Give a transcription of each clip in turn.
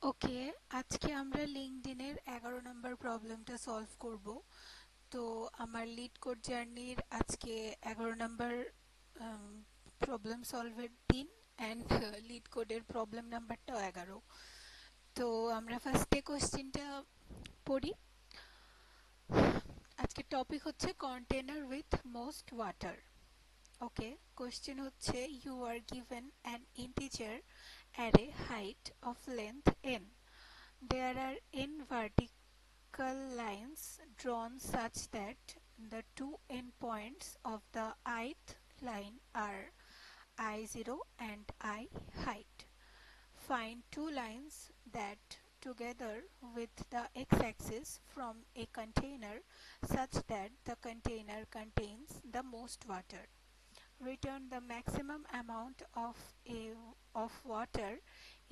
ওকে, আজকে আমরা লিঙ্কডইনের 11 নম্বর প্রবলেমটা সলভ করব। তো আমার লিড কোড জার্নির আজকে 11 নম্বর প্রবলেম সলভের দিন অ্যান্ড লিড কোডের প্রবলেম নাম্বারটাও 11। তো আমরা ফার্স্টে কোশ্চেনটা পড়ি। আজকে টপিক হচ্ছে container with most water. Okay, question হচ্ছে you are given an integer array height of length n. There are n vertical lines drawn such that the two endpoints of the ith line are I0 and I height. Find two lines that together with the x-axis from a container such that the container contains the most water. Return the maximum amount of water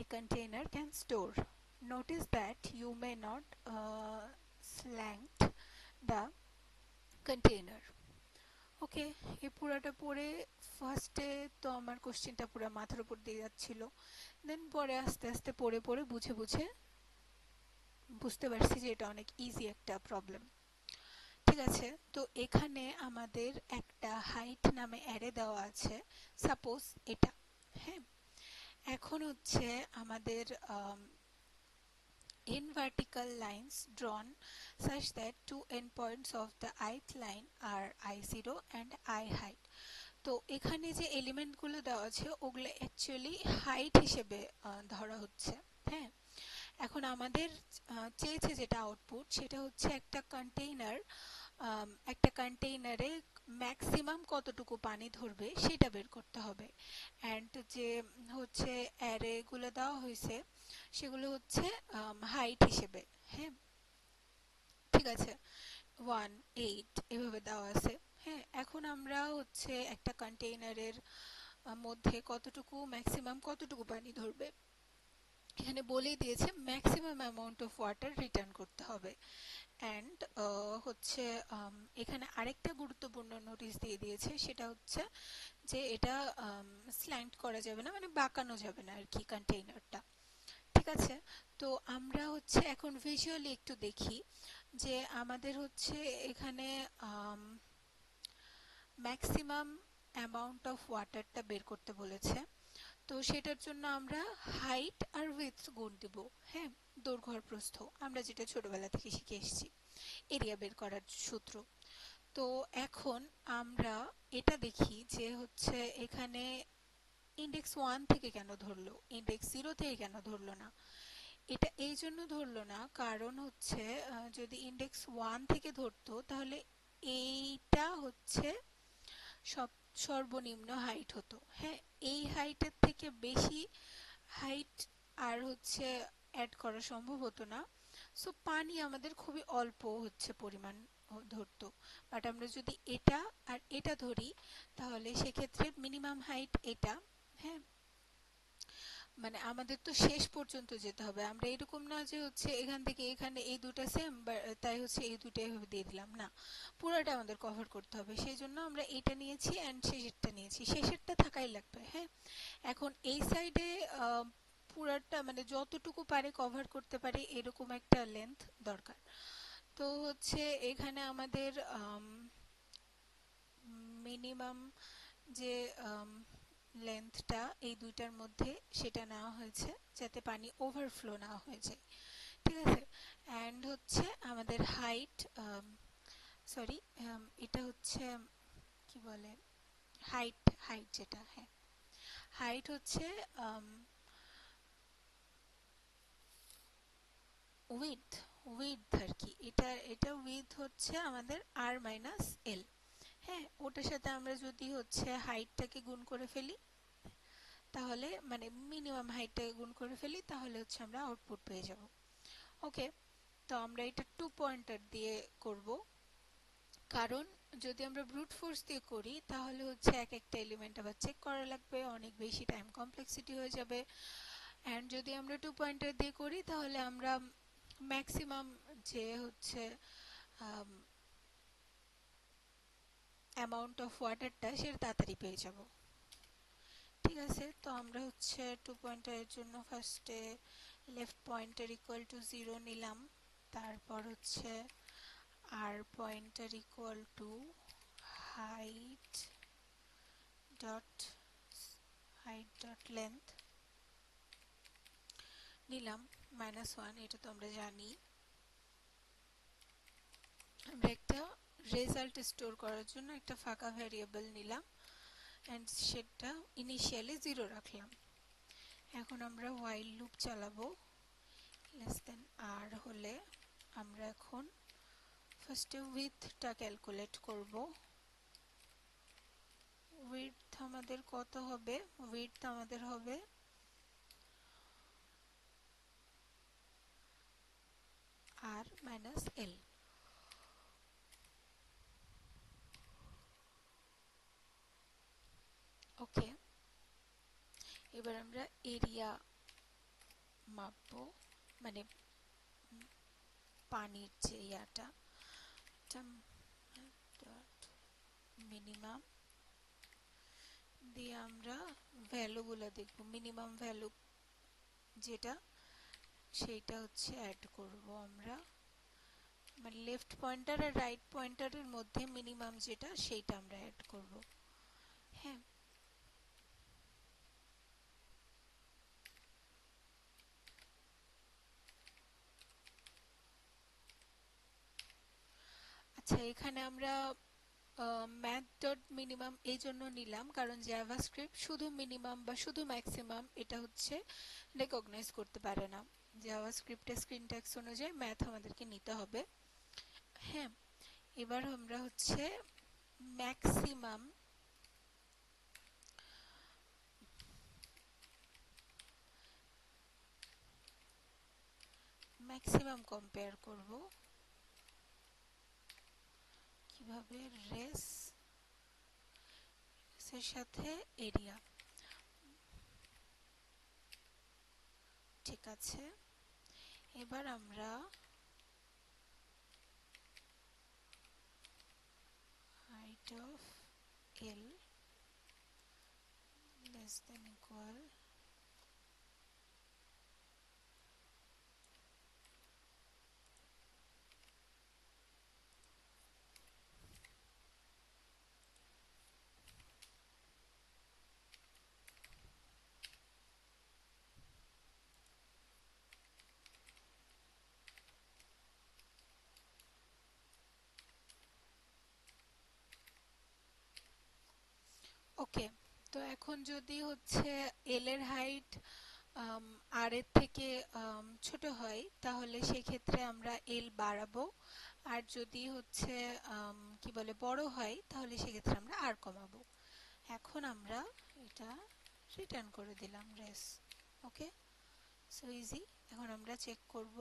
a container can store. Notice that you may not slant the container. ওকে, এই পুরোটা পড়ে ফার্স্টে তো আমার কোশ্চেনটা পুরো মাথার উপর দিয়ে যাচ্ছিল, দেন পরে আস্তে আস্তে পড়ে পড়ে বুঝে বুঝে বুঝতে পারছি যে এটা অনেক ইজি একটা প্রবলেম। ঠিক আছে, তো এখানে আমাদের একটা হাইট নামে অ্যারে দেওয়া আছে, সাপোজ এটা। হ্যাঁ, এখন হচ্ছে আমাদের in vertical lines drawn such that two endpoints of the ith line are I0 and I height. তো এখানে যে এলিমেন্টগুলো দেওয়া আছে ওগুলো অ্যাকচুয়ালি হাইট হিসেবে ধরা হচ্ছে। হ্যাঁ, এখন আমাদের চেয়েছে যেটা আউটপুট সেটা হচ্ছে একটা কন্টেইনারে ম্যাক্সিমাম কতটুকু পানি ধরবে সেটা বের করতে হবে। অ্যান্ড যে হচ্ছে অ্যারেগুলো দেওয়া হয়েছে সেগুলো হচ্ছে হাইট হিসেবে। হ্যাঁ, ঠিক আছে, 1, 8 এভাবে দেওয়া আছে। হ্যাঁ, এখন আমরা হচ্ছে একটা কন্টেইনারের মধ্যে ম্যাক্সিমাম কতটুকু পানি ধরবে এখানে বলেই দিয়েছে, maximum amount of water return করতে হবে। অ্যান্ড হচ্ছে এখানে আরেকটা গুরুত্বপূর্ণ নোটিশ দিয়ে দিয়েছে, সেটা হচ্ছে যে এটা স্ল্যান্ট করা যাবে না, মানে বাঁকানো যাবে না আর কি কন্টেইনারটা। ঠিক আছে, তো আমরা হচ্ছে এখন ভিজুয়ালি একটু দেখি যে আমাদের হচ্ছে এখানে ম্যাক্সিমাম অ্যামাউন্ট অফ ওয়াটারটা বের করতে বলেছে। তো সেটার জন্য আমরা হাইট আর উইথ গুণ দিব। হ্যাঁ, দৈর্ঘ্য আর প্রস্থ, আমরা যেটা ছোটবেলা থেকে শিখে এসেছি এরিয়া বের করার সূত্র। তো এখন আমরা এটা দেখি যে হচ্ছে এখানে ইন্ডেক্স 1 থেকে কেন ধরলো, ইন্ডেক্স 0 থেকে কেন ধরলো না। এটা এই জন্য ধরলো না কারণ হচ্ছে যদি ইন্ডেক্স 1 থেকে ধরতো তাহলে এইটা হচ্ছে সব সর্বনিম্ন হাইট হতো। হ্যাঁ, এই হাইটের থেকে বেশি হাইট আর হচ্ছে অ্যাড করা সম্ভব হতো না। সো পানি আমাদের খুবই অল্প হচ্ছে পরিমাণ ধরতো। বাট আমরা যদি এটা আর এটা ধরি তাহলে সেক্ষেত্রে মিনিমাম হাইট এটা। হ্যাঁ, মানে আমাদের তো শেষ পর্যন্ত যেতে হবে, আমরা এরকম না যে হচ্ছে এখান থেকে এখানে এই দুটো সেম তাই হচ্ছে এই দুটো এভাবে দিয়ে দিলাম না, পুরোটা আমাদের কভার করতে হবে। সেই জন্য আমরা এটা নিয়েছি অ্যান্ড শেষেরটা নিয়েছি, শেষেরটা থাকাই লাগবে। হ্যাঁ, এখন এই সাইডে পুরাটা মানে যতটুকু পারে কভার করতে পারে এরকম একটা লেন্থ দরকার। তো হচ্ছে এখানে আমাদের মিনিমাম যে লেন্থটা এই দুইটার মধ্যে সেটা নেওয়া হয়েছে যাতে পানি ওভারফ্লো না হয়ে যায়। ঠিক আছে, অ্যান্ড হচ্ছে আমাদের হাইট, সরি, এটা হচ্ছে কি বলে, হাইট, হাইট যেটা, হ্যাঁ হাইট হচ্ছে উইথ, উইথ আর কি, এটা উইথ হচ্ছে আমাদের আর মাইনাস এল। হ্যাঁ, ওটার সাথে আমরা যদি হচ্ছে হাইটটাকে গুণ করে ফেলি তাহলে মানে মিনিমাম হাইটটাকে গুণ করে ফেলি তাহলে হচ্ছে আমরা আউটপুট পেয়ে যাব। ওকে, তো আমরা এটা 2 পয়েন্টার দিয়ে করব, কারণ যদি আমরা ব্রুট ফোর্স দিয়ে করি তাহলে হচ্ছে এক একটা এলিমেন্ট আবার চেক করা লাগবে, অনেক বেশি টাইম কমপ্লেক্সিটি হয়ে যাবে। অ্যান্ড যদি আমরা 2 পয়েন্টার দিয়ে করি তাহলে আমরা ম্যাক্সিমাম যে হচ্ছে অ্যামাউন্ট অফ ওয়াটারটা সেটা তাড়াতাড়ি পেয়ে যাব। ঠিক আছে, তো আমরা হচ্ছে 2 পয়েন্টারের জন্য ফার্স্টে লেফট পয়েন্টার ইকুয়াল টু 0 নিলাম, তারপর হচ্ছে আর pointer equal to height dot length নিলাম -1, এটা তো আমরা জানি। আমরা একটা রেজাল্ট স্টোর করার জন্য একটা ফাঁকা ভ্যারিয়েবল নিলাম এন্ড সেটা ইনিশিয়ালি 0 রাখলাম। এখন আমরা while লুপ চালাবো লেস দেন r হলে আমরা এখন ফার্স্টে উইডথটা ক্যালকুলেট করব। উইডথ আমাদের কত হবে? উইডথ আমাদের হবে r মাইনাস l। ওকে, এবার আমরা এরিয়া মাপবো, মানে পানির যে ইয়াটা, মিনিমাম দিয়ে আমরা ভ্যালুগুলো দেখব। মিনিমাম ভ্যালু যেটা সেইটা হচ্ছে অ্যাড করব আমরা, মানে লেফট পয়েন্টার আর রাইট পয়েন্টারের মধ্যে মিনিমাম যেটা সেইটা আমরা অ্যাড করব। হ্যাঁ, আচ্ছা এখানে আমরা ম্যাথ ডট মিনিমাম এই জন্য নিলাম কারণ জাভাস্ক্রিপ্ট শুধু মিনিমাম বা শুধু ম্যাক্সিমাম এটা হচ্ছে রেকগনাইজ করতে পারে না। জাভাস্ক্রিপ্টের সিনট্যাক্স অনুযায়ী ম্যাথ আমাদেরকে নিতে হবে। হ্যাঁ, এবার আমরা হচ্ছে ম্যাক্সিমাম কম্পেয়ার করব কিভাবে, রেস এর সাথে এরিয়া। ঠিক আছে, এবার আমরা height of L less than equal ওকে। তো এখন যদি হচ্ছে এল এর হাইট আর এর থেকে ছোট হয় তাহলে সেই ক্ষেত্রে আমরা এল বাড়াবো, আর যদি হচ্ছে কি বলে বড় হয় তাহলে সেক্ষেত্রে আমরা আর কমাবো। এখন আমরা এটা রিটার্ন করে দিলাম রেস। ওকে, সো ইজি। এখন আমরা চেক করব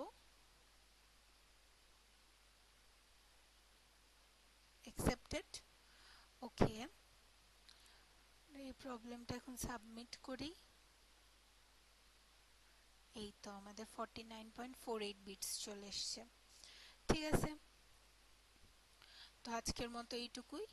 অ্যাকসেপ্টেড। ওকে, এই প্রবলেমটা এখন সাবমিট করি। এই তো আমাদের 49.48 বিটস চলে এসছে। ঠিক আছে, তো আজকের মতো এইটুকুই।